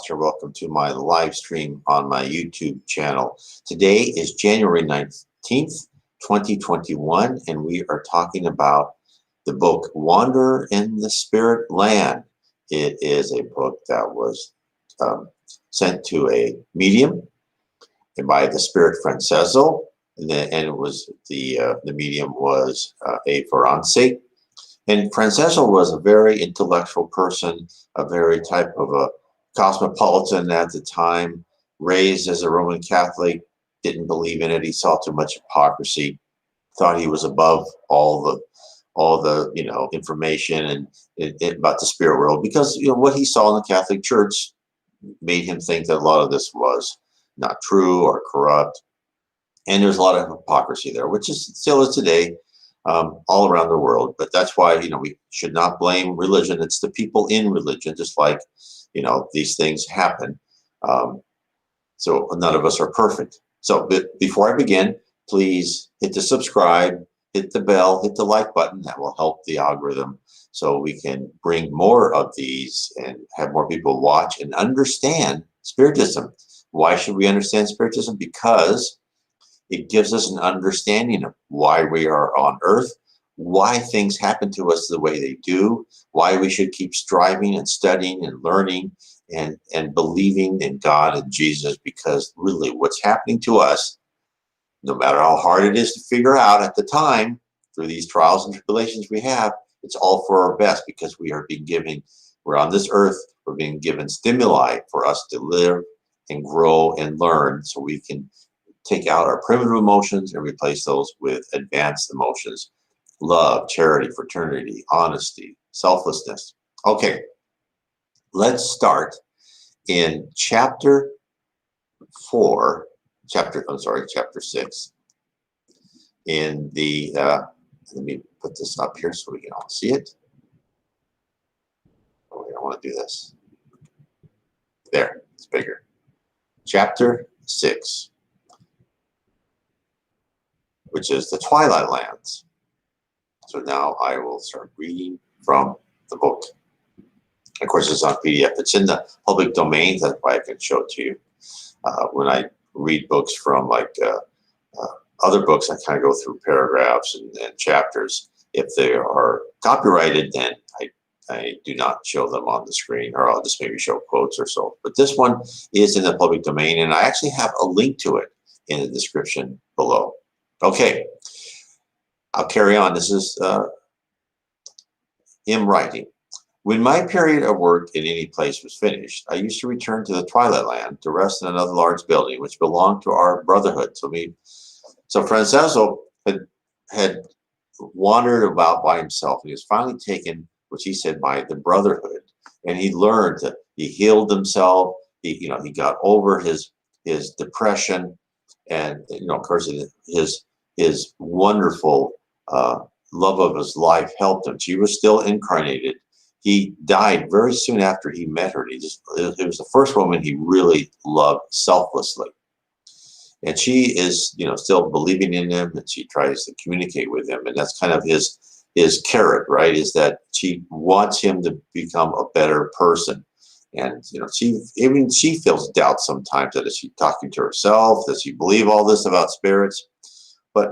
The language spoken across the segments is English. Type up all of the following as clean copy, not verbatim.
Foster. Welcome to my live stream on my YouTube channel. Today is January 19th, 2021, and we are talking about the book Wander in the Spirit Land. It is a book that was sent to a medium by the spirit Franchezzo, and it was the medium was a Farnese. And Franchezzo was a very intellectual person, a very type of a cosmopolitan at the time, raised as a Roman Catholic, didn't believe in it. He saw too much hypocrisy, thought he was above all the information and about the spirit world, because what he saw in the Catholic Church made him think that a lot of this was not true or corrupt, and there's a lot of hypocrisy there, which is still is today. All around the world. But that's why, we should not blame religion. It's the people in religion, just like, these things happen. So none of us are perfect. So before I begin, please hit the subscribe, hit the bell, hit the like button. That will help the algorithm so we can bring more of these and have more people watch and understand Spiritism. Why should we understand Spiritism? Because it gives us an understanding of why we are on earth, why things happen to us the way they do, why we should keep striving and studying and learning and believing in God and Jesus, because really what's happening to us, no matter how hard it is to figure out at the time, through these trials and tribulations we have, it's all for our best, because we're on this earth, we're being given stimuli for us to live and grow and learn, so we can take out our primitive emotions and replace those with advanced emotions: love, charity, fraternity, honesty, selflessness. Okay, let's start in chapter 6. In the, let me put this up here so we can all see it. Oh, we don't want to do this. There, it's bigger. Chapter 6. Which is the Twilight Lands. So now I will start reading from the book. Of course, it's on PDF. It's in the public domain. That's why I can show it to you. When I read books from other books, I kind of go through paragraphs and chapters. If they are copyrighted, then I do not show them on the screen, or I'll just maybe show quotes or so. But this one is in the public domain, and I actually have a link to it in the description below. Okay, I'll carry on. This is him writing. When my period of work in any place was finished, I used to return to the Twilight Land to rest in another large building which belonged to our brotherhood. So Franchezzo had wandered about by himself, and he was finally taken, which he said, by the brotherhood, and he learned that he healed himself. He got over his depression. And of course, his wonderful love of his life helped him. She was still incarnated. He died very soon after he met her. It was the first woman he really loved selflessly. And she is, still believing in him, and she tries to communicate with him. And that's kind of his carrot, right? Is that she wants him to become a better person. And she feels doubt sometimes, that is she talking to herself? Does she believe all this about spirits? But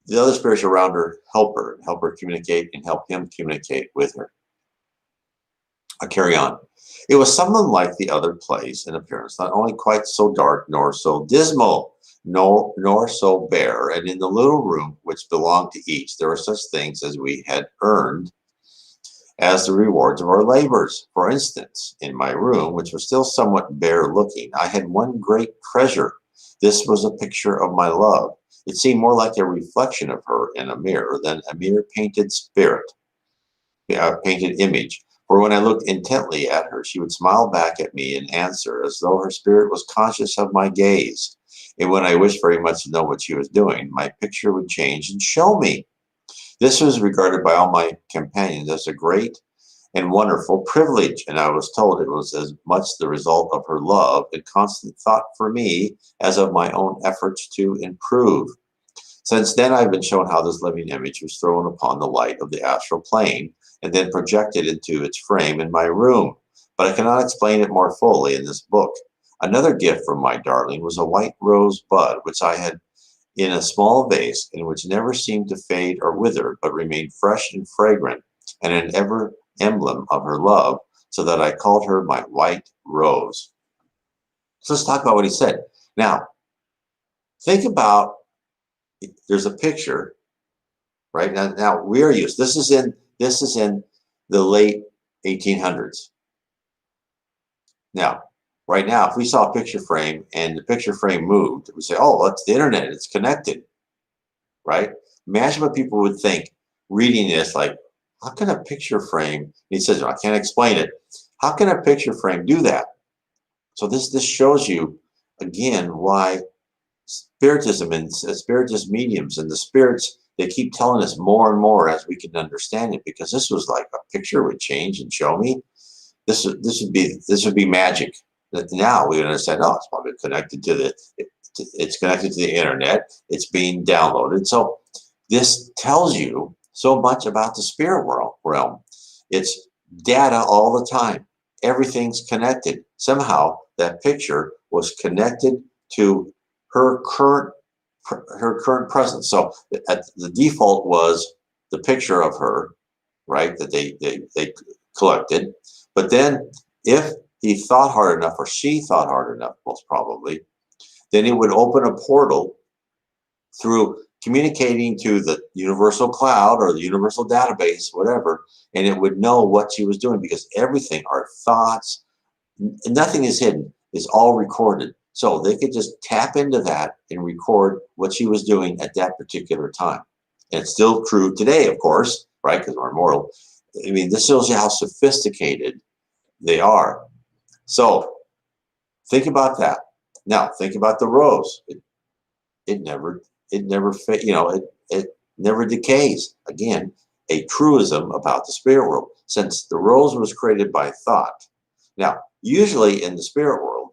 the other spirits around her help her communicate and help him communicate with her. I carry on. It was something like the other place in appearance, not only quite so dark, nor so dismal, nor so bare. And in the little room which belonged to each, there were such things as we had earned as the rewards of our labors. For instance, in my room, which was still somewhat bare looking, I had one great treasure. This was a picture of my love. It seemed more like a reflection of her in a mirror than a mere painted image. For when I looked intently at her, she would smile back at me and answer, as though her spirit was conscious of my gaze. And when I wished very much to know what she was doing, my picture would change and show me. This was regarded by all my companions as a great and wonderful privilege, and I was told it was as much the result of her love and constant thought for me as of my own efforts to improve. Since then, I've been shown how this living image was thrown upon the light of the astral plane and then projected into its frame in my room. but I cannot explain it more fully in this book. Another gift from my darling was a white rose bud, which I had in a small vase, and which never seemed to fade or wither, but remained fresh and fragrant, and an ever emblem of her love, so that I called her my white rose. So let's talk about what he said. Now, think about, there's a picture, right? Now we are used, this is in the late 1800s. Now, right now, if we saw a picture frame and the picture frame moved, we say, oh, it's the internet, it's connected, right? Imagine what people would think reading this, like, how can a picture frame, and he says, I can't explain it. How can a picture frame do that? So this shows you, again, why Spiritism and Spiritist mediums and the spirits, they keep telling us more and more as we can understand it, because this was like a picture would change and show me. This would be magic. Now we understand, oh, it's probably connected to it's connected to the internet. It's being downloaded. So this tells you so much about the spirit realm. It's data all the time. Everything's connected. Somehow that picture was connected to her current presence. So the default was the picture of her, right, that they collected. But then if he thought hard enough, or she thought hard enough, most probably, then it would open a portal through communicating to the universal cloud or the universal database, whatever, and it would know what she was doing, because everything, our thoughts, nothing is hidden, it's all recorded. So they could just tap into that and record what she was doing at that particular time. And it's still true today, of course, right? Because we're immortal. I mean, this shows you how sophisticated they are. So think about that. Now think about the rose. It never it never decays. Again, a truism about the spirit world, since the rose was created by thought. Now, usually in the spirit world,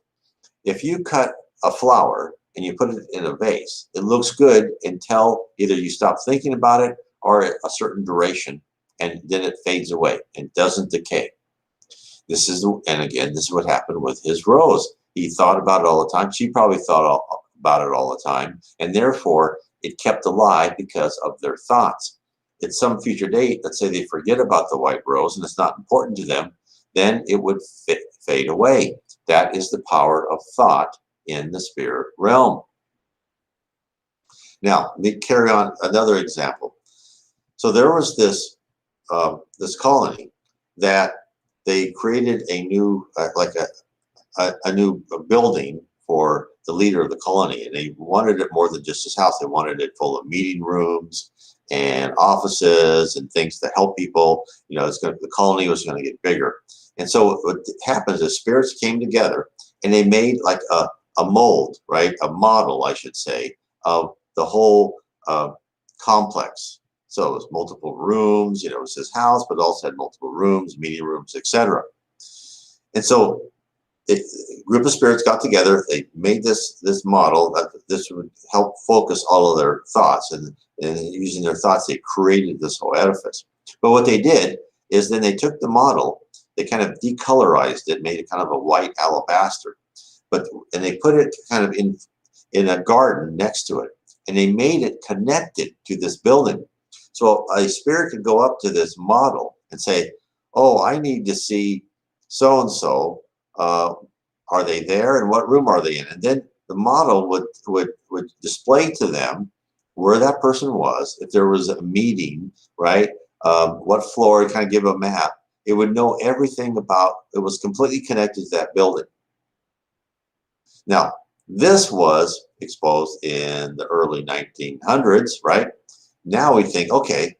if you cut a flower and you put it in a vase, it looks good until either you stop thinking about it or a certain duration, and then it fades away and doesn't decay. And again, this is what happened with his rose. He thought about it all the time. She probably thought about it all the time, and therefore it kept alive because of their thoughts. At some future date, let's say they forget about the white rose and it's not important to them, then it would fade away. That is the power of thought in the spirit realm. Now, let me carry on another example. So there was this colony that they created a new, a new building for the leader of the colony, and they wanted it more than just his house. They wanted it full of meeting rooms and offices and things to help people. You know, the colony was going to get bigger. And so what happens is spirits came together and they made like a mold, right? A model, I should say, of the whole complex. So it was multiple rooms, you know, it was his house, but also had multiple rooms, meeting rooms, etc. And so a group of spirits got together, they made this model that this would help focus all of their thoughts, and using their thoughts, they created this whole edifice. But what they did is then they took the model, they kind of decolorized it, made it kind of a white alabaster, and they put it kind of in a garden next to it, and they made it connected to this building. So a spirit could go up to this model and say, oh, I need to see so-and-so. Are they there, and what room are they in? And then the model would display to them where that person was, if there was a meeting, right? What floor, kind of give a map. It would know everything about, it was completely connected to that building. Now, this was exposed in the early 1900s, right? Now we think, okay,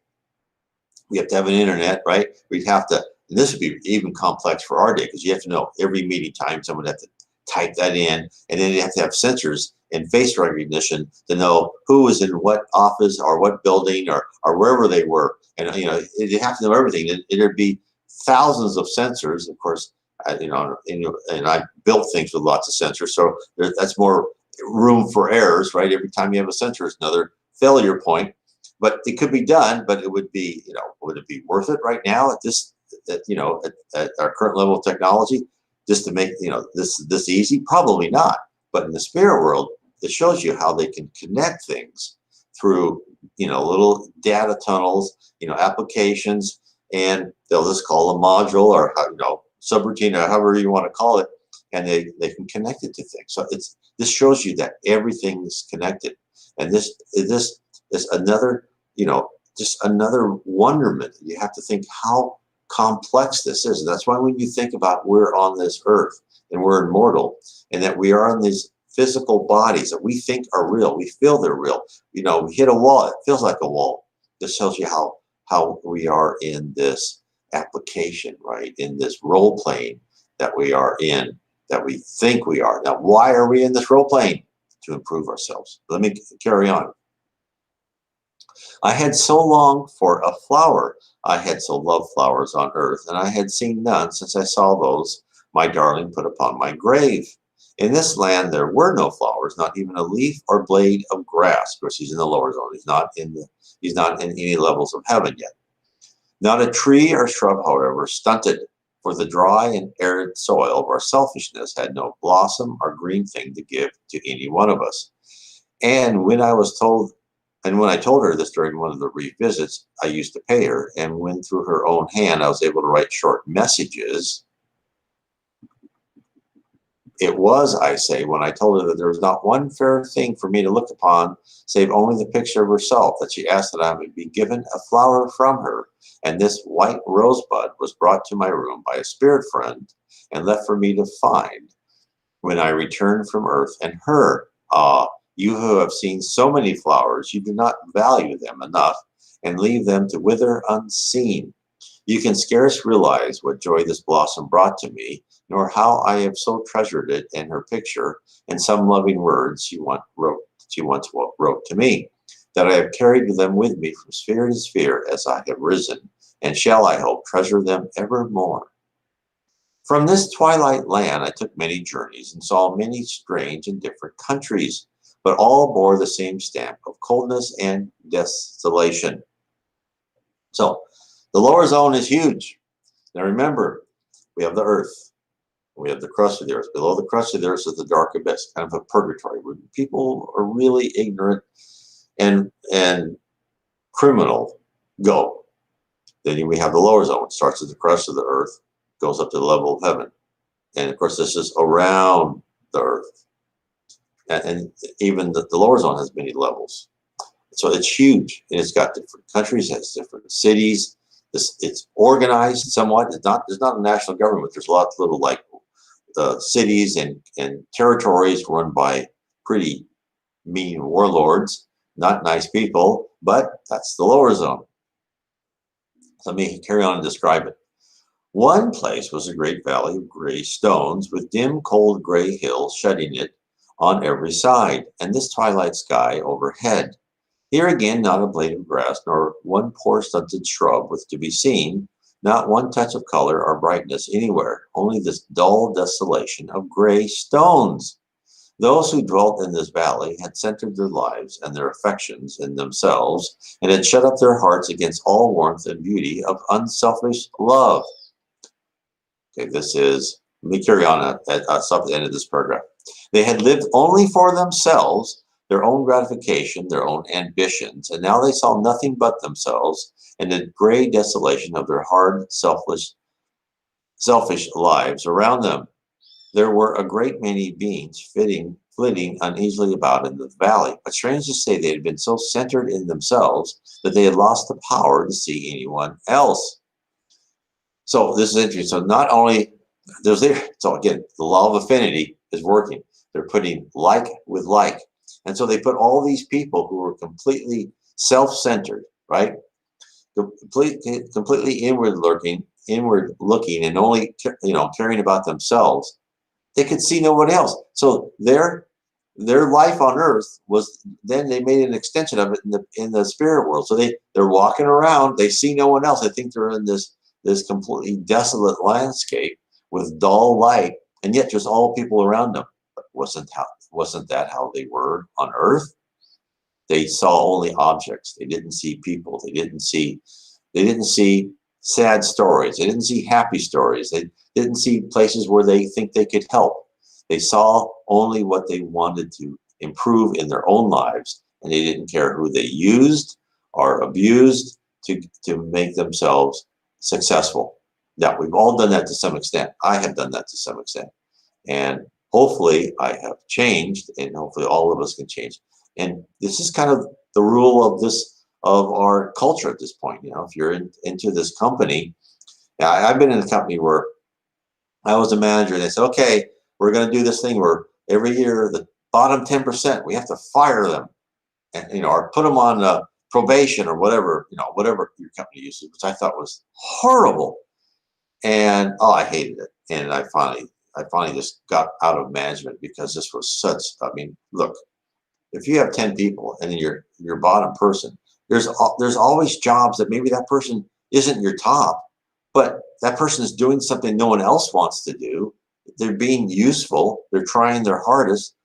we have to have an internet, right? We'd have to, and this would be even complex for our day, because you have to know every meeting time, someone would have to type that in, and then you have to have sensors and face recognition to know who was in what office or what building or wherever they were. And, you know, you have to know everything. There'd be thousands of sensors, of course, you know, and I built things with lots of sensors. So that's more room for errors, right? Every time you have a sensor, it's another failure point. But it could be done, but it would be, you know, would it be worth it right now at this at our current level of technology, just to make this easy? Probably not. But in the spirit world, it shows you how they can connect things through little data tunnels, applications, and they'll just call a module or subroutine or however you want to call it, and they can connect it to things. So this shows you that everything is connected, and this is another just another wonderment. You have to think how complex this is. And that's why when you think about we're on this earth and we're immortal, and that we are in these physical bodies that we think are real, we feel they're real. We hit a wall, it feels like a wall. This tells you how we are in this application, right? In this role playing that we are in, that we think we are. Now, why are we in this role playing? To improve ourselves. Let me carry on. I had so longed for a flower. I had so loved flowers on earth, and I had seen none since I saw those my darling put upon my grave. In this land there were no flowers, not even a leaf or blade of grass. Of course, he's in the lower zone. He's not in any levels of heaven yet. Not a tree or shrub, however, stunted, for the dry and arid soil of our selfishness had no blossom or green thing to give to any one of us. And when I told her this during one of the revisits I used to pay her, and when through her own hand I was able to write short messages, it was, I say, when I told her that there was not one fair thing for me to look upon, save only the picture of herself, that she asked that I would be given a flower from her. And this white rosebud was brought to my room by a spirit friend and left for me to find when I returned from earth. And her, you who have seen so many flowers, you do not value them enough and leave them to wither unseen. You can scarce realize what joy this blossom brought to me, nor how I have so treasured it in her picture and some loving words she once wrote to me, that I have carried them with me from sphere to sphere as I have risen, and shall, I hope, treasure them evermore. From this twilight land I took many journeys and saw many strange and different countries, but all bore the same stamp of coldness and desolation. So the lower zone is huge. Now remember, we have the earth. We have the crust of the earth. Below the crust of the earth is the dark abyss, kind of a purgatory, where people are really ignorant and criminal go. Then we have the lower zone. It starts at the crust of the earth, goes up to the level of heaven. And of course, this is around the earth. And even the lower zone has many levels. So it's huge. And it's got different countries, it has different cities. It's organized somewhat. There's not a national government. There's lots of little cities and territories run by pretty mean warlords, not nice people, but that's the lower zone. Let me carry on and describe it. One place was a great valley of gray stones with dim, cold gray hills shutting it on every side, and this twilight sky overhead. Here again, not a blade of grass, nor one poor stunted shrub was to be seen, not one touch of color or brightness anywhere, only this dull desolation of gray stones. Those who dwelt in this valley had centered their lives and their affections in themselves, and had shut up their hearts against all warmth and beauty of unselfish love. Okay, let me carry on at the end of this paragraph. They had lived only for themselves, their own gratification, their own ambitions, and now they saw nothing but themselves and the gray desolation of their hard, selfish lives around them. There were a great many beings flitting uneasily about in the valley, but strange to say, they had been so centered in themselves that they had lost the power to see anyone else. So this is interesting. So not only so again, the law of affinity is working. They're putting like with like. And so they put all these people who were completely self-centered, right? Completely inward looking, and only caring about themselves. They could see no one else. So their life on earth was, then they made an extension of it in the spirit world. So they're walking around, they see no one else. I think they're in this completely desolate landscape with dull light, and yet just all people around them. But wasn't that how they were on earth? They saw only objects. They didn't see people. They didn't see sad stories. They didn't see happy stories. They didn't see places where they think they could help. They saw only what they wanted to improve in their own lives, and they didn't care who they used or abused to make themselves successful. Now, we've all done that to some extent. I have done that to some extent. And hopefully I have changed, and hopefully all of us can change. And this is kind of the rule of our culture at this point. You know, if you're into this company, now I've been in a company where I was a manager, and they said, okay, we're going to do this thing where every year the bottom 10%, we have to fire them, and or put them on probation or whatever, whatever your company uses, which I thought was horrible. And I hated it. And I finally just got out of management because this was such. I mean, look, if you have 10 people and then your bottom person, there's always jobs that maybe that person isn't your top, but that person is doing something no one else wants to do. They're being useful. They're trying their hardest,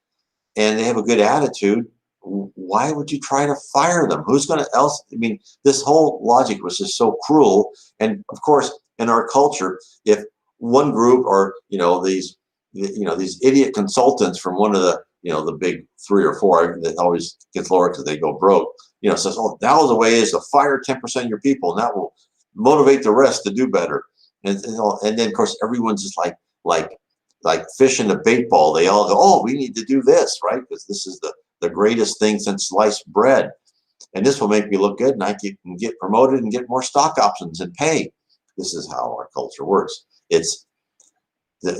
and they have a good attitude. Why would you try to fire them? Who's going to else? I mean, this whole logic was just so cruel. And of course, in our culture, if one group or these idiot consultants from one of the big 3 or 4 that always gets lower because they go broke, says, oh, now the way is to fire 10% of your people, and that will motivate the rest to do better. And then of course everyone's just like fish in a bait ball. They all go, oh, we need to do this, right? Because this is the greatest thing since sliced bread, and this will make me look good, and I can get promoted and get more stock options and pay. This is how our culture works. I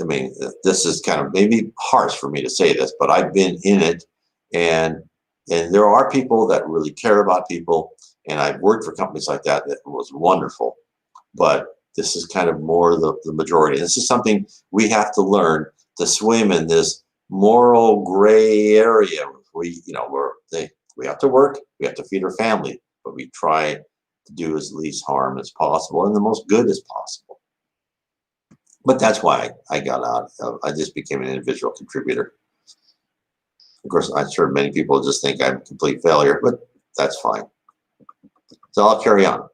mean, this is kind of maybe harsh for me to say this, but I've been in it, and there are people that really care about people, and I've worked for companies like that was wonderful, but this is kind of more the majority. This is something we have to learn to swim in this moral gray area. We have to work, we have to feed our family, but we try to do as least harm as possible and the most good as possible. But that's why I got out. I just became an individual contributor. Of course, I'm sure many people just think I'm a complete failure, but that's fine. So I'll carry on.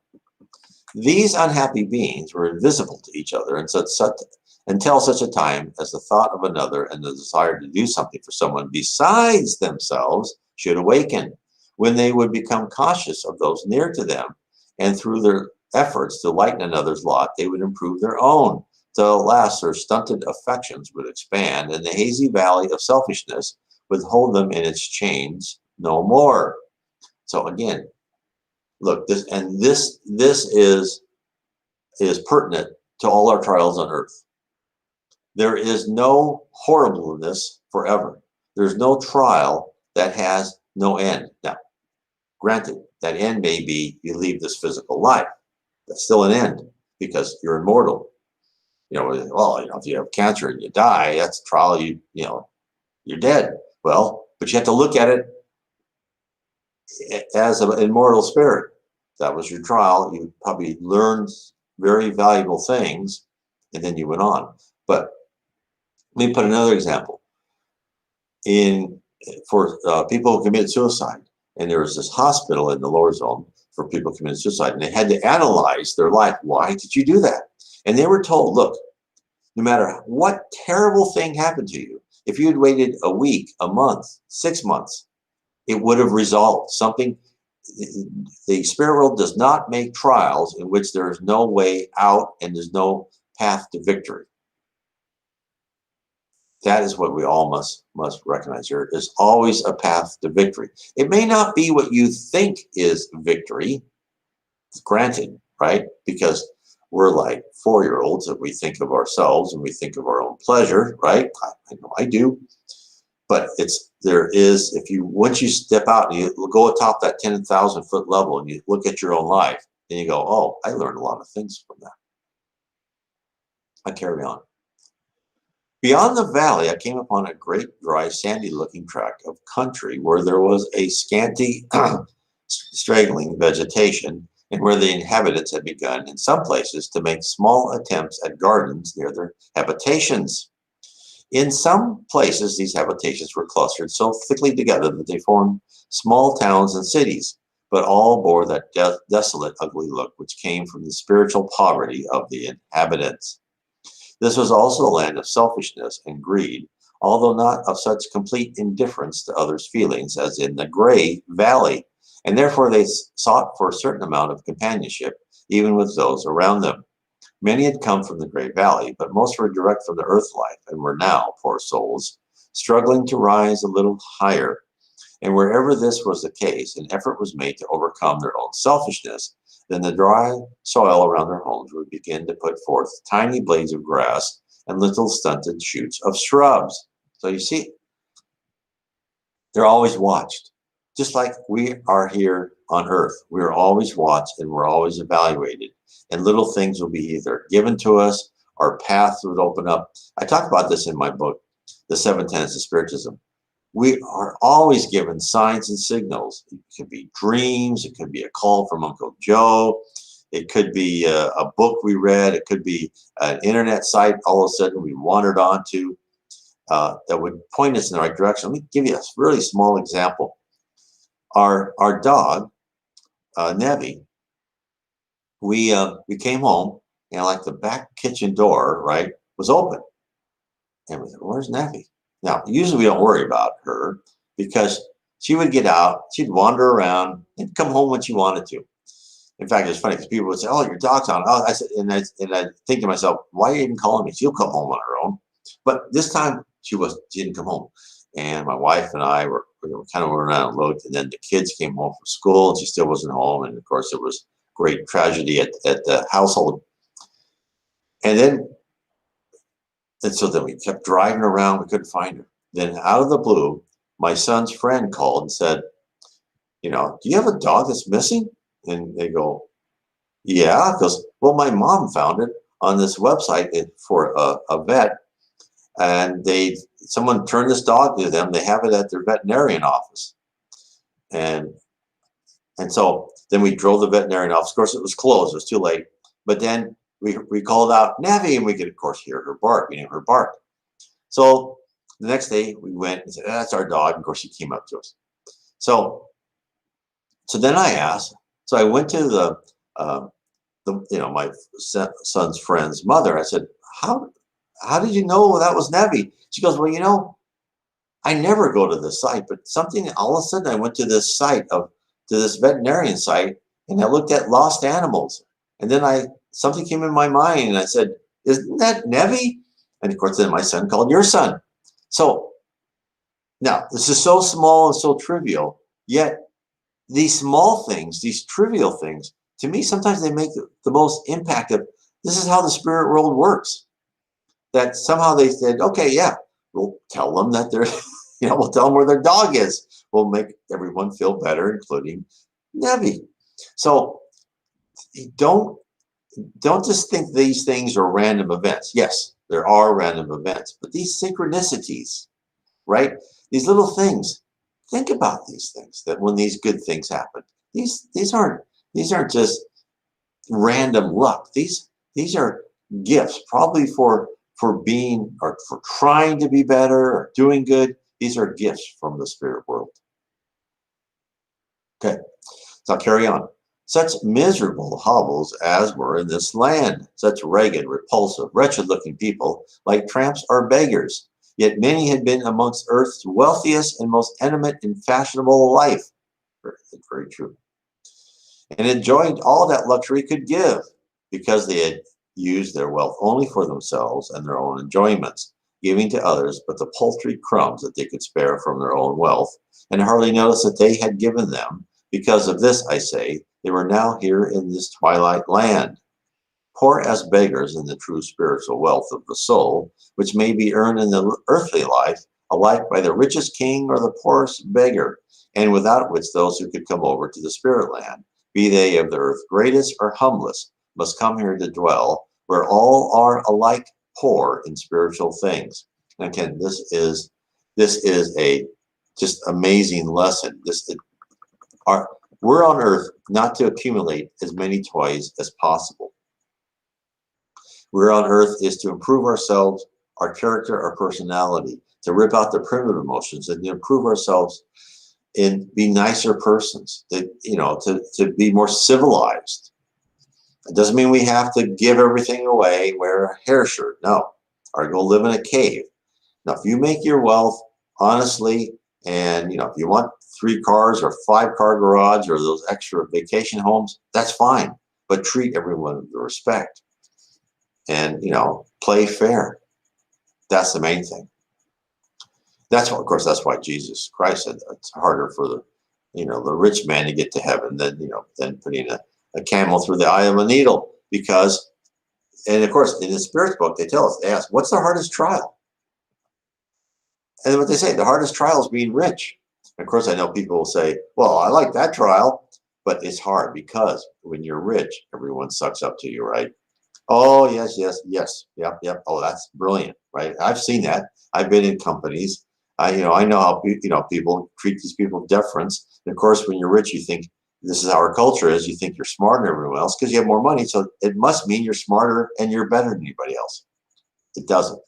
These unhappy beings were invisible to each other until such a time as the thought of another and the desire to do something for someone besides themselves should awaken, when they would become conscious of those near to them, and through their efforts to lighten another's lot, they would improve their own, till at last their stunted affections would expand, and the hazy valley of selfishness would hold them in its chains no more. So again, look, this is pertinent to all our trials on earth. There is no horribleness forever. There's no trial that has no end. Now, granted, that end may be you leave this physical life. That's still an end because you're immortal. If you have cancer and you die, that's a trial. You're dead. Well, but you have to look at it as an immortal spirit. That was your trial. You probably learned very valuable things, and then you went on. But let me put another example. For people who committed suicide, and there was this hospital in the lower zone for people who committed suicide, and they had to analyze their life. Why did you do that? And they were told, look, no matter what terrible thing happened to you, if you had waited a week, a month, 6 months, it would have resolved something. The spirit world does not make trials in which there is no way out and there's no path to victory. That is what we all must recognize. There is always a path to victory. It may not be what you think is victory, granted, right? Because we're like 4-year-olds that we think of ourselves and we think of our own pleasure, right? I know I do. But once you step out and you go atop that 10,000 foot level and you look at your own life, then you go, oh, I learned a lot of things from that. I carry on. Beyond the valley, I came upon a great, dry, sandy-looking tract of country where there was a scanty, straggling vegetation, and where the inhabitants had begun, in some places, to make small attempts at gardens near their habitations. In some places, these habitations were clustered so thickly together that they formed small towns and cities, but all bore that desolate, ugly look which came from the spiritual poverty of the inhabitants. This was also a land of selfishness and greed, although not of such complete indifference to others' feelings as in the Gray Valley, and therefore they sought for a certain amount of companionship, even with those around them. Many had come from the Great Valley, but most were direct from the earth life and were now, poor souls, struggling to rise a little higher. And wherever this was the case, an effort was made to overcome their own selfishness. Then the dry soil around their homes would begin to put forth tiny blades of grass and little stunted shoots of shrubs. So you see, they're always watched. Just like we are here on earth, we are always watched and we're always evaluated. And little things will be either given to us or paths would open up. I talk about this in my book, The Seven Tenets of Spiritism. We are always given signs and signals. It could be dreams. It could be a call from Uncle Joe. It could be a book we read. It could be an internet site all of a sudden we wandered onto that would point us in the right direction. Let me give you a really small example. Our dog, Nevi, we came home and like the back kitchen door, right, was open. And we said, where's Nevi? Now, usually we don't worry about her because she would get out, she'd wander around and come home when she wanted to. In fact, it's funny because people would say, oh, your dog's on. Oh, I said, and I think to myself, why are you even calling me? She'll come home on her own. But this time she didn't come home. And my wife and I were kind of around and looked, and then the kids came home from school and she still wasn't home. And of course, it was great tragedy at the household. And so then we kept driving around. We couldn't find her. Then out of the blue, my son's friend called and said, do you have a dog that's missing? And they go, yeah. Because, well, my mom found it on this website for a vet. And someone turned this dog to them. They have it at their veterinarian office. And so then we drove the veterinarian office. Of course, it was closed. It was too late. But then we called out Nevi, and we could, of course, hear her bark. We knew her bark. So the next day we went and said, that's our dog. And of course, she came up to us. So then I asked. So I went to my son's friend's mother. I said, how did you know that was Nevi? She goes, well, I never go to the site, but something all of a sudden I went to this veterinarian site, and I looked at lost animals, and then something came in my mind, and I said, isn't that Nevi? And of course, then my son called your son. So now this is so small and so trivial, yet these small things, these trivial things, to me, sometimes they make the most impact of, this is how the spirit world works. That somehow they said, okay, yeah, we'll tell them that they're, we'll tell them where their dog is. We'll make everyone feel better, including Nevi. So don't just think these things are random events. Yes, there are random events, but these synchronicities, right? These little things, think about these things, that when these good things happen, these aren't just random luck. These are gifts, probably for being or for trying to be better or doing good. These are gifts from the spirit world. Okay, so I'll carry on. Such miserable hovels as were in this land, such ragged, repulsive, wretched-looking people, like tramps or beggars. Yet many had been amongst earth's wealthiest and most intimate and fashionable life. Very true. And enjoyed all that luxury could give, because they had used their wealth only for themselves and their own enjoyments, giving to others but the paltry crumbs that they could spare from their own wealth, and hardly noticed that they had given them. Because of this, I say, they were now here in this twilight land, poor as beggars in the true spiritual wealth of the soul, which may be earned in the earthly life, alike by the richest king or the poorest beggar, and without which those who could come over to the spirit land, be they of the earth greatest or humblest, must come here to dwell, where all are alike poor in spiritual things. And again, this is a just amazing lesson. We're on earth not to accumulate as many toys as possible. We're on earth is to improve ourselves, our character, our personality, to rip out the primitive emotions and to improve ourselves and be nicer persons, to be more civilized. It doesn't mean we have to give everything away, wear a hair shirt, no, or go live in a cave. Now, if you make your wealth honestly, and if you want 3 cars or 5-car garage or those extra vacation homes, that's fine. But treat everyone with respect, and play fair. That's the main thing. That's why, of course, that's why Jesus Christ said it's harder for the rich man to get to heaven than putting a camel through the eye of a needle. Because, and of course, in the Spirit's book, they tell us, they ask, what's the hardest trial? And what they say, the hardest trial is being rich. And of course, I know people will say, well, I like that trial, but it's hard because when you're rich, everyone sucks up to you, right? Oh, yes, yes, yes. Yep, yep. Oh, that's brilliant, right? I've seen that. I've been in companies. I know how people treat these people with deference. And of course, when you're rich, you think this is how our culture is. You think you're smarter than everyone else because you have more money. So it must mean you're smarter and you're better than anybody else. It doesn't.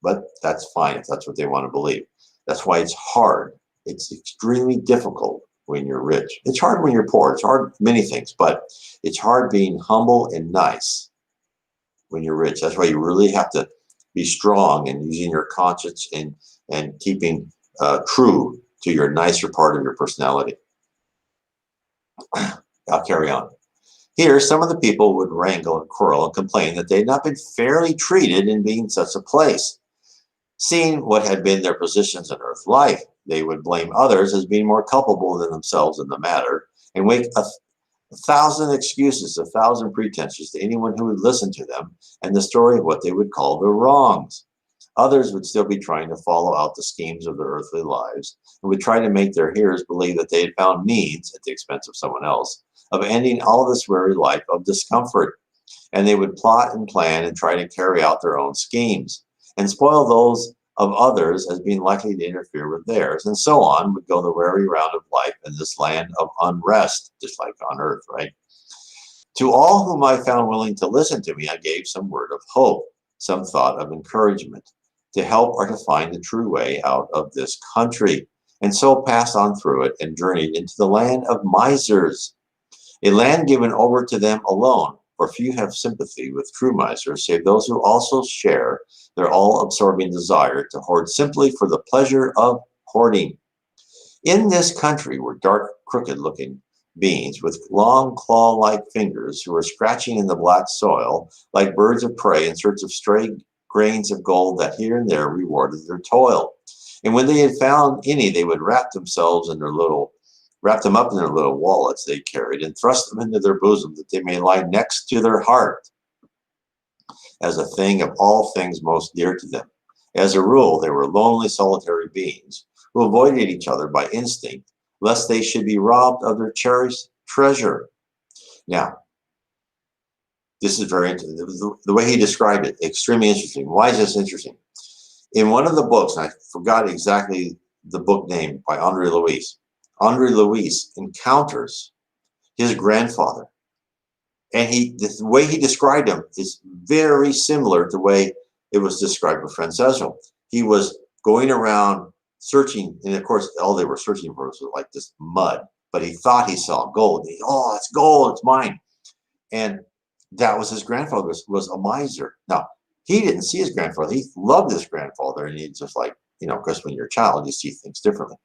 But that's fine if that's what they want to believe. That's why it's hard. It's extremely difficult when you're rich. It's hard when you're poor. It's hard many things, but it's hard being humble and nice when you're rich. That's why you really have to be strong and using your conscience and keeping true to your nicer part of your personality. I'll carry on. Here, some of the people would wrangle and quarrel and complain that they had not been fairly treated in being such a place. Seeing what had been their positions in earth life, they would blame others as being more culpable than themselves in the matter, and make a 1,000 excuses, 1,000 pretenses to anyone who would listen to them, and the story of what they would call their wrongs. Others would still be trying to follow out the schemes of their earthly lives, and would try to make their hearers believe that they had found means, at the expense of someone else, of ending all this weary life of discomfort. And they would plot and plan and try to carry out their own schemes, and spoil those of others as being likely to interfere with theirs, and so on would go the weary round of life in this land of unrest, just like on earth, right? To all whom I found willing to listen to me, I gave some word of hope, some thought of encouragement, to help or to find the true way out of this country, and so passed on through it and journeyed into the land of misers, a land given over to them alone, for few have sympathy with true misers, save those who also share their all-absorbing desire to hoard simply for the pleasure of hoarding. In this country were dark, crooked-looking beings with long claw-like fingers who were scratching in the black soil like birds of prey in search of stray grains of gold that here and there rewarded their toil. And when they had found any, they would wrap them up in their little wallets they carried and thrust them into their bosom that they may lie next to their heart as a thing of all things most dear to them. As a rule, they were lonely, solitary beings who avoided each other by instinct, lest they should be robbed of their cherished treasure. Now, this is very interesting. The way he described it, extremely interesting. Why is this interesting? In one of the books, and I forgot exactly the book name by Andre Luis encounters his grandfather. And the way he described him is very similar to the way it was described with Franchezzo. He was going around searching, and of course, all they were searching for was like this mud, but he thought he saw gold. Oh, it's gold, it's mine. And that was his grandfather, was a miser. Now, he didn't see his grandfather. He loved his grandfather, and he just like, because when you're a child, you see things differently.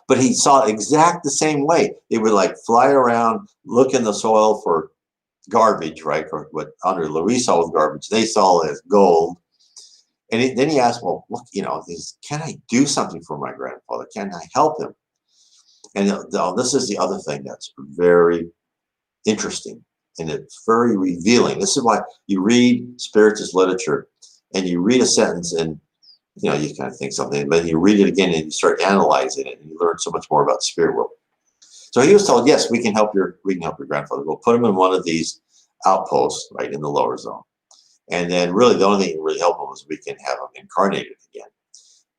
But he saw exact the same way. They would like fly around, look in the soil for garbage, right? Or what Andre Luis saw with garbage, they saw as gold. And then he asked, well, look, can I do something for my grandfather? Can I help him? And this is the other thing that's very interesting, and it's very revealing. This is why you read Spiritist literature and you read a sentence and you kind of think something, but you read it again and you start analyzing it and you learn so much more about the spirit world. So he was told, yes, we can help your grandfather. We'll put him in one of these outposts right in the lower zone. And then really the only thing that really help him was we can have him incarnated again.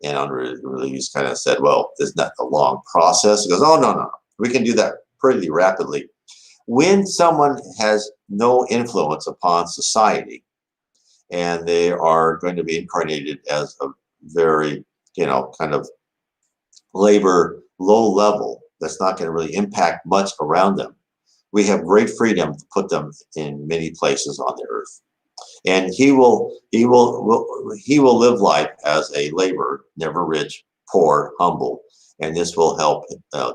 And Andre Luis kind of said, well, it's not a long process. He goes, oh, no. We can do that pretty rapidly. When someone has no influence upon society and they are going to be incarnated as a very, kind of labor low level that's not going to really impact much around them, we have great freedom to put them in many places on the earth. And he will live life as a laborer, never rich, poor, humble, and this will help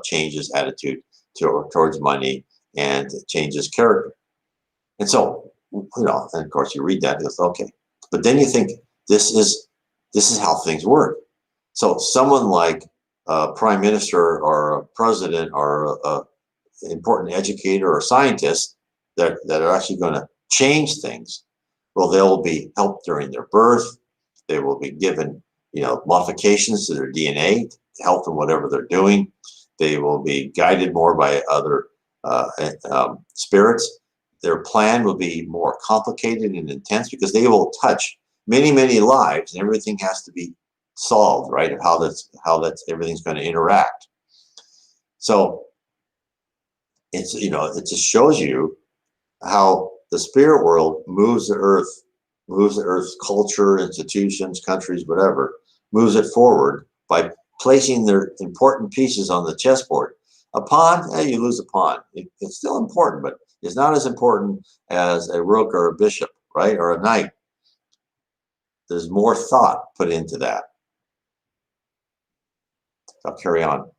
change his attitude towards money and change his character. And so, and of course you read that, and it's okay. But then you think this is how things work. So someone like a prime minister or a president or a important educator or scientist that are actually going to change things, well, they'll be helped during their birth. They will be given, modifications to their DNA to help them whatever they're doing. They will be guided more by other spirits. Their plan will be more complicated and intense because they will touch many, many lives, and everything has to be solved, right? Of how that's everything's going to interact. So it just shows you how the spirit world moves the earth's culture, institutions, countries, whatever, moves it forward by placing their important pieces on the chessboard. A pawn, you lose a pawn. It's still important, but it's not as important as a rook or a bishop, right? Or a knight. There's more thought put into that. I'll carry on.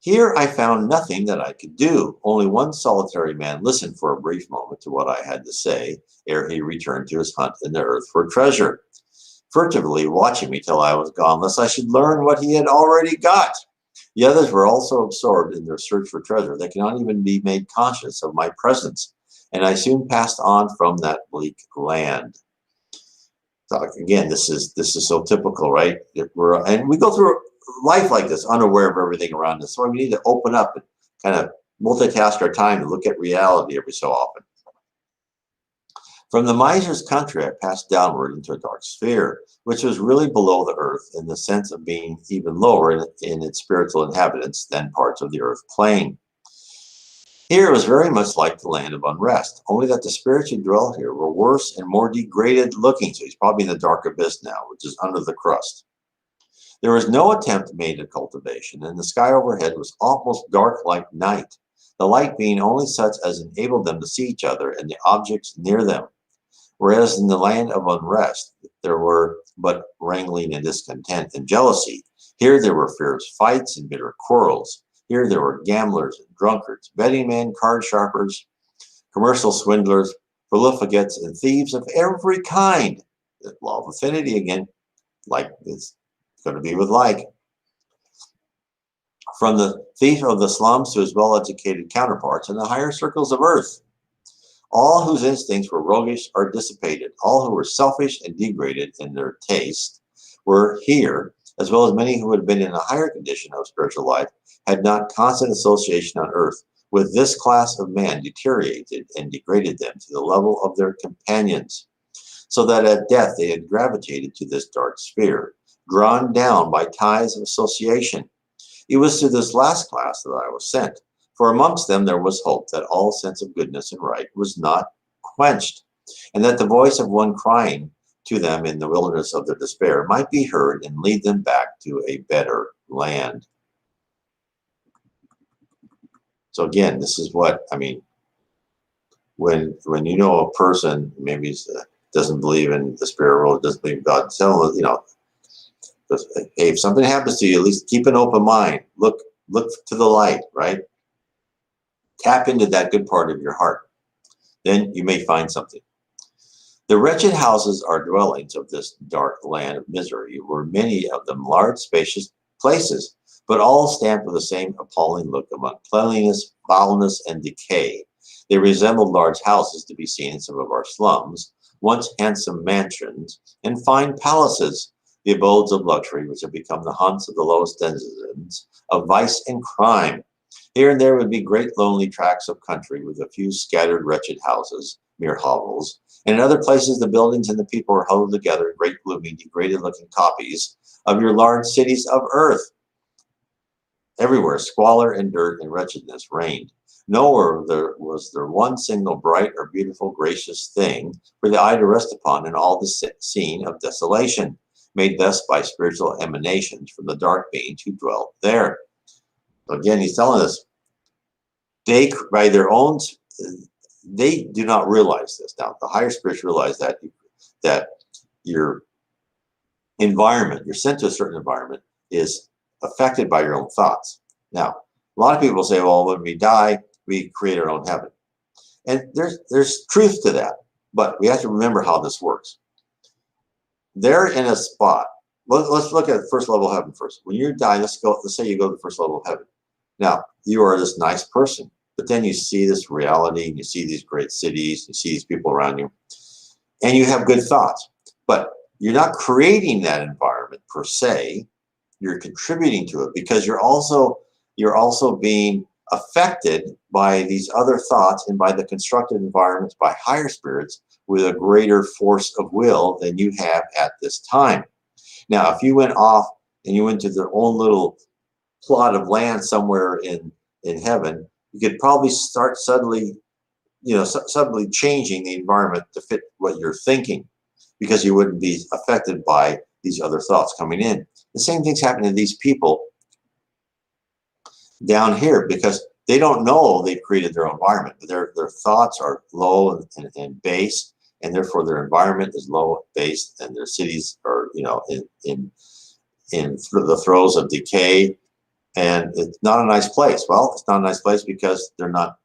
Here I found nothing that I could do. Only one solitary man listened for a brief moment to what I had to say ere he returned to his hunt in the earth for treasure, furtively watching me till I was gone, lest I should learn what he had already got. The others were also absorbed in their search for treasure. They cannot even be made conscious of my presence, and I soon passed on from that bleak land. So again, this is so typical, right? And we go through life like this, unaware of everything around us. So we need to open up and kind of multitask our time and look at reality every so often. From the miser's country, I passed downward into a dark sphere, which was really below the earth in the sense of being even lower in its spiritual inhabitants than parts of the earth plane. Here it was very much like the land of unrest, only that the spirits who dwell here were worse and more degraded looking. So he's probably in the dark abyss now, which is under the crust. There was no attempt made at cultivation, and the sky overhead was almost dark like night, the light being only such as enabled them to see each other and the objects near them. Whereas in the land of unrest, there were but wrangling and discontent and jealousy. Here there were fierce fights and bitter quarrels. Here there were gamblers and drunkards, betting men, card sharpers, commercial swindlers, profligates, and thieves of every kind. The law of affinity again, like it's going to be with like. From the thief of the slums to his well-educated counterparts in the higher circles of earth. All whose instincts were roguish or dissipated, all who were selfish and degraded in their taste, were here, as well as many who had been in a higher condition of spiritual life, had not constant association on earth with this class of man, deteriorated and degraded them to the level of their companions, so that at death they had gravitated to this dark sphere, drawn down by ties of association. It was to this last class that I was sent, for amongst them there was hope that all sense of goodness and right was not quenched, and that the voice of one crying to them in the wilderness of their despair might be heard and lead them back to a better land. So again, this is what, I mean, when a person maybe doesn't believe in the spirit world, doesn't believe in God, tell them, hey, if something happens to you, at least keep an open mind. Look to the light, right? Tap into that good part of your heart. Then you may find something. The wretched houses are dwellings of this dark land of misery, were many of them large, spacious places, but all stamped with the same appalling look of uncleanliness, foulness, and decay. They resembled large houses to be seen in some of our slums, once handsome mansions and fine palaces, the abodes of luxury which have become the haunts of the lowest denizens of vice and crime. Here and there would be great lonely tracts of country with a few scattered wretched houses, mere hovels, and in other places the buildings and the people were huddled together in great gloomy, degraded-looking copies of your large cities of earth. Everywhere squalor and dirt and wretchedness reigned. Nowhere was there one single bright or beautiful, gracious thing for the eye to rest upon in all the scene of desolation. made thus by spiritual emanations from the dark beings who dwelt there. So again, he's telling us they, by their own, they do not realize this. Now, the higher spirits realize that your environment, you're sent to a certain environment, is affected by your own thoughts. Now, a lot of people say, well, when we die, we create our own heaven. And there's truth to that, but we have to remember how this works. They're in a spot. Let's look at first level heaven first. When you die, let's say you go to the first level of heaven. Now, you are this nice person, but then you see this reality, and you see these great cities, you see these people around you, and you have good thoughts. But you're not creating that environment per se. You're contributing to it because you're also being affected by these other thoughts and by the constructed environments by higher spirits with a greater force of will than you have at this time. Now, if you went off and you went to their own little plot of land somewhere in heaven, you could probably start suddenly changing the environment to fit what you're thinking, because you wouldn't be affected by these other thoughts coming in. The same thing's happening to these people down here because they don't know they've created their own environment. Their thoughts are low and base, and therefore their environment is low and base, and their cities are in the throes of decay, and it's not a nice place. Well, it's not a nice place because they're not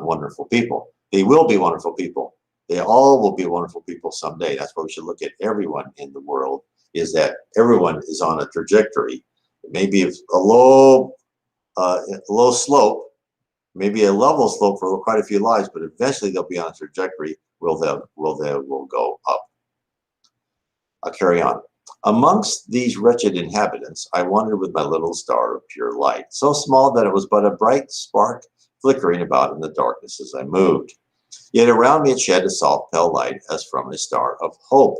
wonderful people. They will be wonderful people. They all will be wonderful people someday. That's why we should look at everyone in the world, is that everyone is on a trajectory. It may be a low slope, maybe a level slope for quite a few lives, but eventually they'll be on a trajectory where they will go up. I'll carry on. Amongst these wretched inhabitants, I wandered with my little star of pure light, so small that it was but a bright spark flickering about in the darkness as I moved. Yet around me it shed a soft pale light as from a star of hope.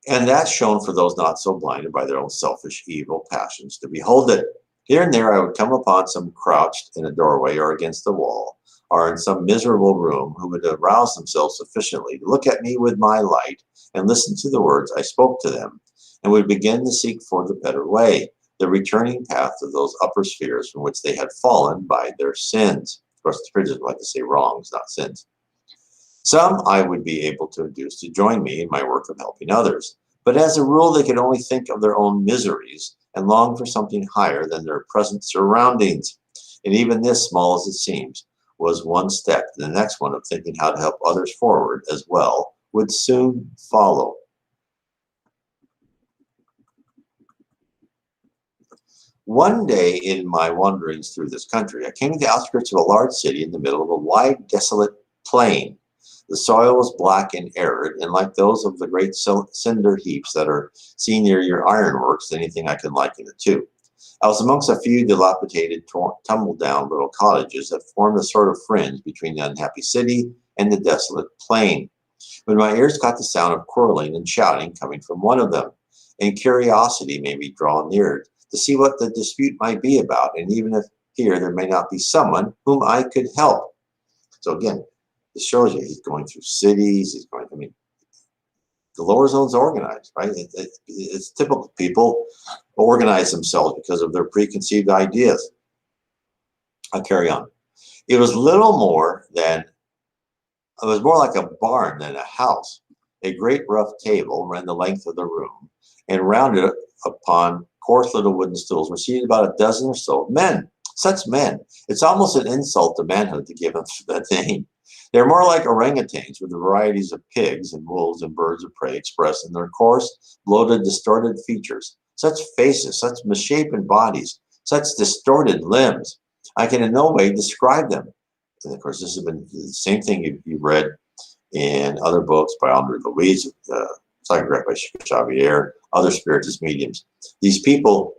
And that shone for those not so blinded by their own selfish, evil passions to behold it. Here and there I would come upon some crouched in a doorway or against the wall, or in some miserable room, who would arouse themselves sufficiently to look at me with my light and listen to the words I spoke to them, and would begin to seek for the better way, the returning path to those upper spheres from which they had fallen by their sins. Of course, the Spiritism like to say wrongs, not sins. Some I would be able to induce to join me in my work of helping others, but as a rule they could only think of their own miseries and long for something higher than their present surroundings. And even this, small as it seems, was one step. The next one of thinking how to help others forward as well would soon follow. One day in my wanderings through this country, I came to the outskirts of a large city in the middle of a wide, desolate plain. The soil was black and arid, and like those of the great cinder heaps that are seen near your ironworks, anything I can liken it to. I was amongst a few dilapidated, tumble-down little cottages that formed a sort of fringe between the unhappy city and the desolate plain, when my ears caught the sound of quarreling and shouting coming from one of them, and curiosity made me draw near to see what the dispute might be about, and even if here there may not be someone whom I could help. So again, this shows you he's going through cities, the lower zone's organized, right? It's typical. People organize themselves because of their preconceived ideas. I'll carry on. It was more like a barn than a house. A great rough table ran the length of the room, and round it upon coarse little wooden stools were seated about a dozen or so men. Such men. It's almost an insult to manhood to give them that name. They're more like orangutans, with the varieties of pigs and wolves and birds of prey expressed in their coarse, bloated, distorted features. Such faces, such misshapen bodies, such distorted limbs. I can in no way describe them. And of course, this has been the same thing you've read in other books by Andre Louise, psychographed by Xavier, other spiritist mediums. These people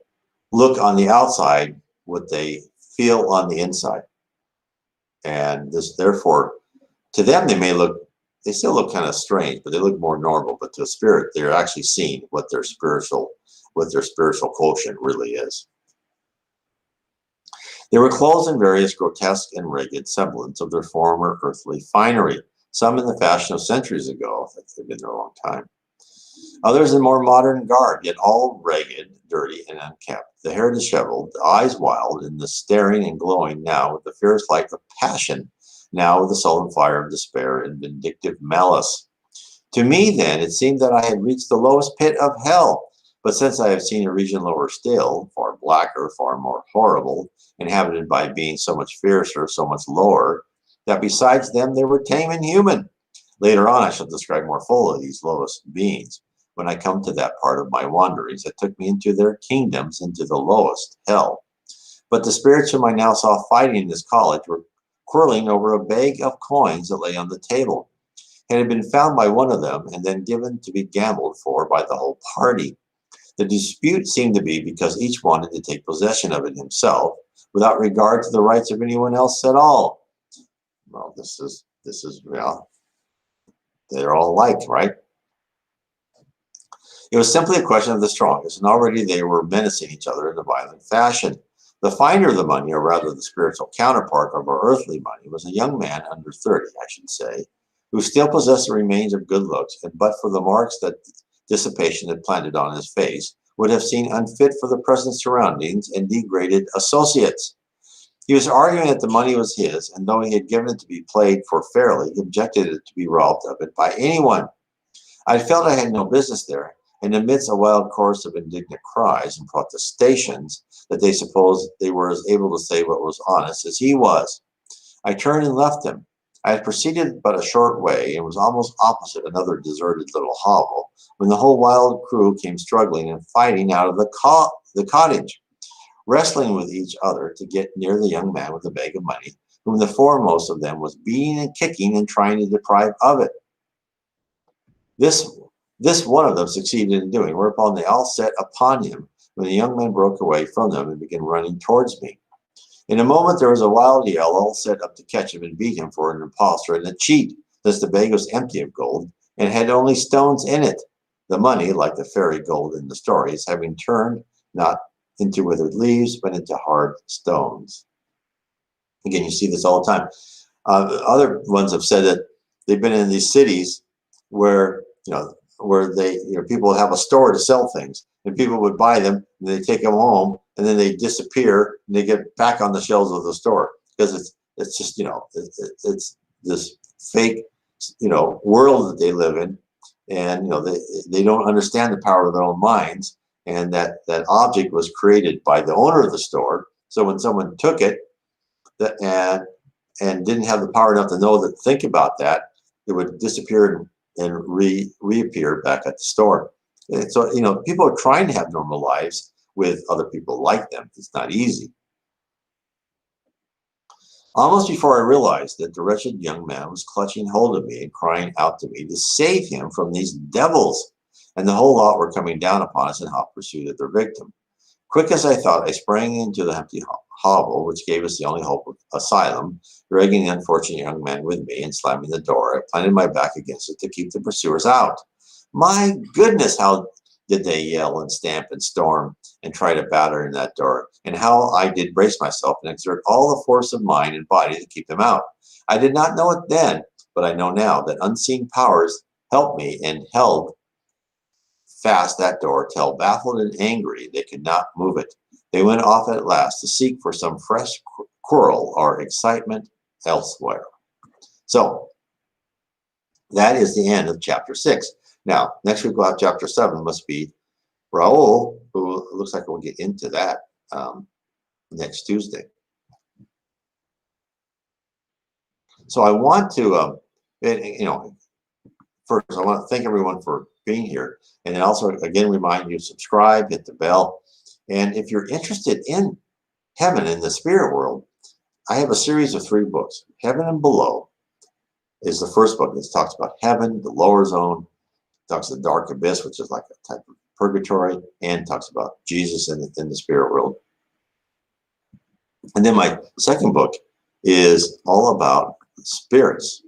look on the outside what they feel on the inside. And this, therefore, to them, they still look kind of strange, but they look more normal. But to a spirit, they're actually seeing what their spiritual quotient really is. They were clothed in various grotesque and ragged semblance of their former earthly finery, some in the fashion of centuries ago. They've been there a long time. Others in more modern garb, yet all ragged, dirty, and unkempt, the hair disheveled, the eyes wild, and the staring and glowing now with the fierce light of passion, now with the sullen fire of despair and vindictive malice. To me, then, it seemed that I had reached the lowest pit of hell. But since I have seen a region lower still, far blacker, far more horrible, inhabited by beings so much fiercer, so much lower, that besides them they were tame and human. Later on, I shall describe more fully these lowest beings when I come to that part of my wanderings that took me into their kingdoms, into the lowest hell. But the spirits whom I now saw fighting in this college were quarreling over a bag of coins that lay on the table. It had been found by one of them and then given to be gambled for by the whole party. The dispute seemed to be because each wanted to take possession of it himself without regard to the rights of anyone else at all. Well, well, they're all alike, right? It was simply a question of the strongest, and already they were menacing each other in a violent fashion. The finder of the money, or rather the spiritual counterpart of our earthly money, was a young man under 30, I should say, who still possessed the remains of good looks, and but for the marks that dissipation had planted on his face, would have seemed unfit for the present surroundings and degraded associates. He was arguing that the money was his, and though he had given it to be played for fairly, he objected it to be robbed of it by anyone. I felt I had no business there, and amidst a wild chorus of indignant cries and protestations that they supposed they were as able to say what was honest as he was, I turned and left him. I had proceeded but a short way and was almost opposite another deserted little hovel when the whole wild crew came struggling and fighting out of the cottage, wrestling with each other to get near the young man with the bag of money, whom the foremost of them was beating and kicking and trying to deprive of it. This one of them succeeded in doing, whereupon they all set upon him when the young man broke away from them and began running towards me. In a moment there was a wild yell, all set up to catch him and beat him for an impostor and a cheat, since the bag was empty of gold and had only stones in it. The money, like the fairy gold in the stories, having turned not into withered leaves, but into hard stones. Again, you see this all the time. Other ones have said that they've been in these cities where, where people have a store to sell things, and people would buy them and they take them home and then they disappear and they get back on the shelves of the store because it's just it's this fake world that they live in, and they don't understand the power of their own minds, and that object was created by the owner of the store. So when someone took it and didn't have the power enough to think about that, it would disappear and reappear back at the store. And so, people are trying to have normal lives with other people like them. It's not easy. Almost before I realized that the wretched young man was clutching hold of me and crying out to me to save him from these devils, and the whole lot were coming down upon us in hot pursuit of their victim. Quick as I thought, I sprang into the empty hovel, which gave us the only hope of asylum, dragging the unfortunate young man with me and slamming the door. I planted my back against it to keep the pursuers out. My goodness, how did they yell and stamp and storm and try to batter in that door, and how I did brace myself and exert all the force of mind and body to keep them out. I did not know it then, but I know now that unseen powers helped me and held fast that door till, baffled and angry, they could not move it. They went off at last to seek for some fresh quarrel or excitement elsewhere. So that is the end of chapter 6. Now, next week we'll have chapter 7, must be Raoul, who looks like we'll get into that next Tuesday. So I want to, first I want to thank everyone for being here, and then also again remind you to subscribe, hit the bell, and if you're interested in heaven and the spirit world, I have a series of 3 books. Heaven and Below is the first book. It talks about heaven, the lower zone, talks the dark abyss, which is like a type of purgatory, and talks about Jesus in the spirit world. And then my second book is all about spirits,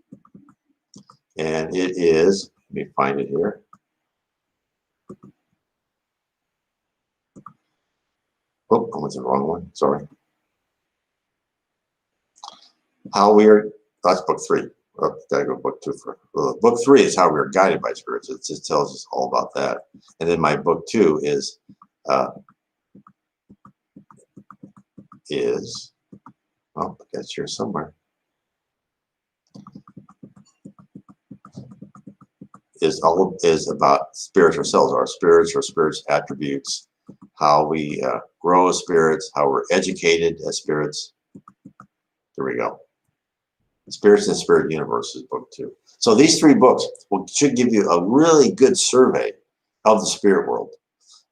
and it is, let me find it here. Oh, I went to the wrong one. Sorry. How Weird. That's book 3. Oh, gotta go book 2 for book 3 is how we are guided by spirits. It just tells us all about that. And then my book 2 is oh, that's here somewhere. Is about spiritual selves, our spirits attributes, how we grow as spirits, how we're educated as spirits. Here we go. Spirits and Spirit Universe is book 2. So these 3 books should give you a really good survey of the spirit world,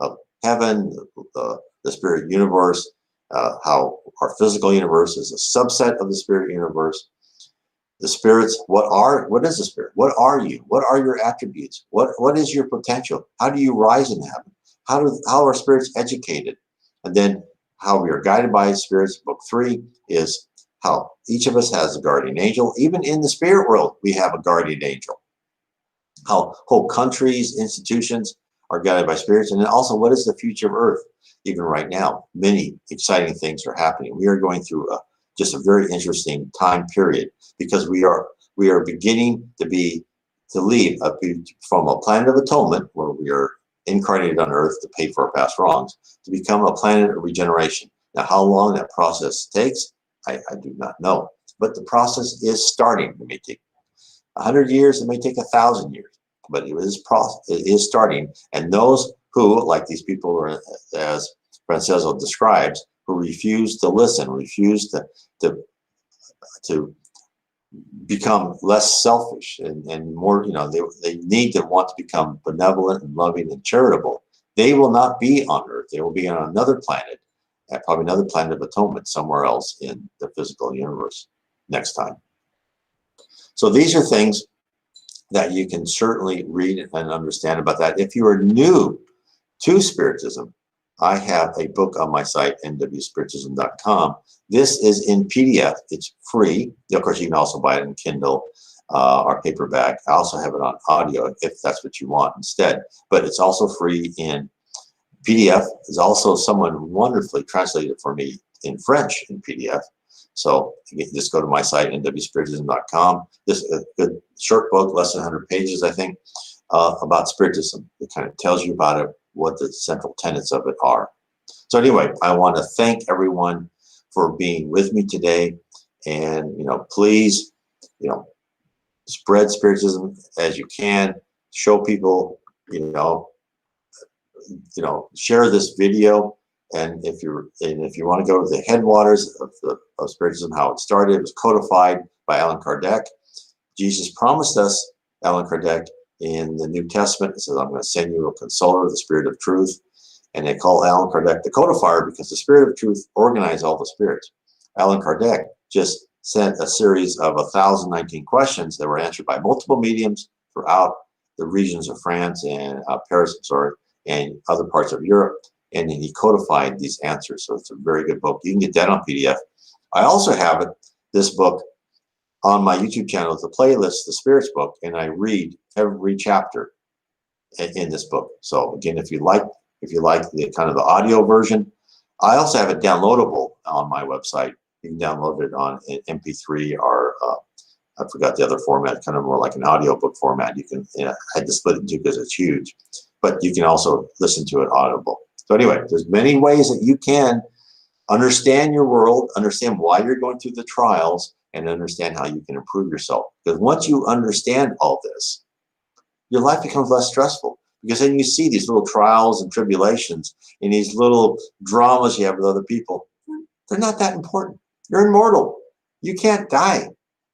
of heaven, the spirit universe, how our physical universe is a subset of the spirit universe. The spirits, what is the spirit? What are you? What are your attributes? What is your potential? How do you rise in heaven? How are spirits educated? And then how we are guided by spirits. Book 3 is how each of us has a guardian angel. Even in the spirit world, we have a guardian angel. How whole countries, institutions are guided by spirits. And then also, what is the future of Earth? Even right now, many exciting things are happening. We are going through just a very interesting time period, because we are beginning to leave from a planet of atonement, where we are incarnated on Earth to pay for our past wrongs, to become a planet of regeneration. Now, how long that process takes, I do not know, but the process is starting. It may take 100 years, it may take 1,000 years, but it is starting. And those who, like these people, as Franchezzo describes, who refuse to listen, refuse to become less selfish and more, they need to want to become benevolent and loving and charitable. They will not be on Earth. They will be on another planet, probably another planet of atonement somewhere else in the physical universe next time. So these are things that you can certainly read and understand about that. If you are new to Spiritism, I have a book on my site, nwspiritism.com. This is in PDF. It's free. Of course, you can also buy it in Kindle or paperback. I also have it on audio if that's what you want instead. But it's also free in PDF. There's also someone wonderfully translated it for me in French in PDF. So you can just go to my site, nwspiritism.com. This is a good short book, less than 100 pages, I think, about Spiritism. It kind of tells you about it, what the central tenets of it are. So anyway, I want to thank everyone for being with me today. And, please, spread Spiritism as you can. Show people, share this video. And if you want to go to the headwaters of Spiritism, how it started, it was codified by Allan Kardec. Jesus promised us, Allan Kardec, in the New Testament, it says, I'm going to send you a consoler, the Spirit of Truth. And they call Allan Kardec the codifier because the Spirit of Truth organized all the spirits. Allan Kardec just sent a series of 1,019 questions that were answered by multiple mediums throughout the regions of France and Paris, and other parts of Europe. And then he codified these answers. So it's a very good book. You can get that on PDF. I also have this book on my YouTube channel. It's a playlist, the Spirits book, and I read every chapter in this book. So again, if you like the kind of the audio version, I also have it downloadable on my website. You can download it on MP3 or I forgot the other format, kind of more like an audiobook format. You can, I had to split it in two because it's huge, but you can also listen to it audible. So anyway, there's many ways that you can understand your world, understand why you're going through the trials, and understand how you can improve yourself. Because once you understand all this, your life becomes less stressful. Because then you see these little trials and tribulations and these little dramas you have with other people. They're not that important. You're immortal. You can't die.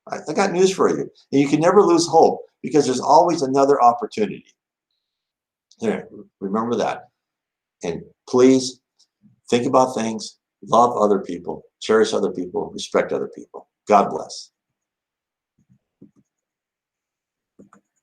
I got news for you. And you can never lose hope because there's always another opportunity. Here, remember that. And please think about things, love other people, cherish other people, respect other people. God bless.